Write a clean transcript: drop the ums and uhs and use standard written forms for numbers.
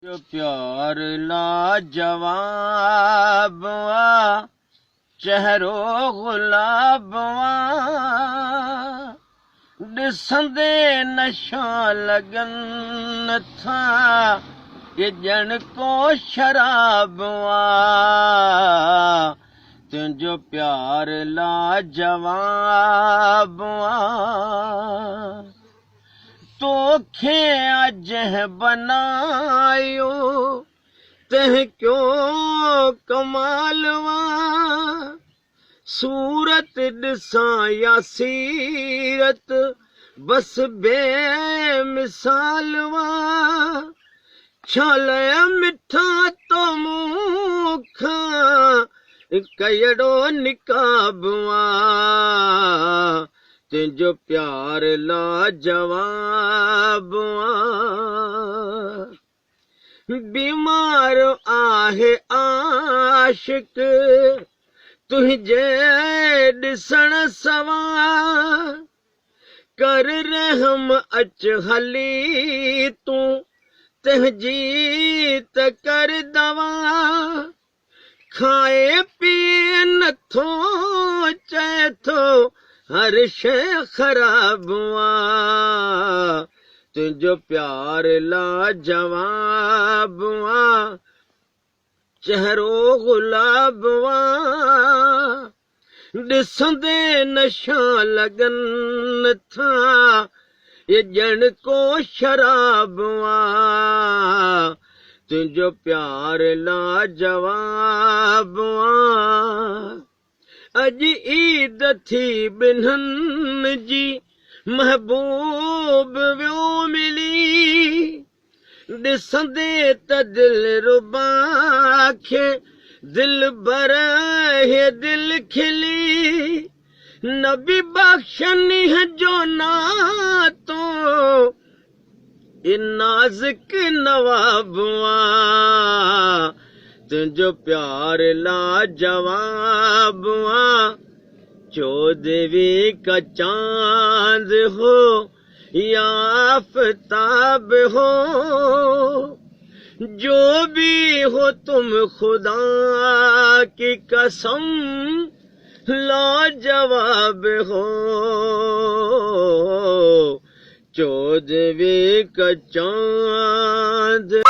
जो प्यार लाजवाब चेहरो गुलाब ॾिसंदे नशा लगन था ये जन को शराब तुझो प्यार लाजवाब तोखे अज बनायो तह क्यों कमालवा सूरत ॾिसां या सीरत बस बेमिसालवा छालय मिठा तो मुखा कयड़ो निकाबवा तुझो प्यार लाजवाब बीमार आहे आशिक तुझे ॾिसण सवा कर रहम अच हली तूं तंहिंजी त कर दवा खाए पीए नथो चए थो हर शइ ख़राब तुझो प्यार लाजवाब चेहरो गुलाब ॾिसंदे नशा लगन था ये जन को शराब तुझो प्यार लाजवाब अज ईद थी बिन्हन जी महबूब वियो मिली ॾिसंदे त दिल रुबा खे दिल बर हे दिल खिली नबी बख्शनी जो नातो ये नाज़िक नवाब तुझो प्यार लाजवाब चौदहवी का चांद हो या आफताब हो जो भी हो तुम खुदा की कसम लाजवाब हो चौदहवी का चांद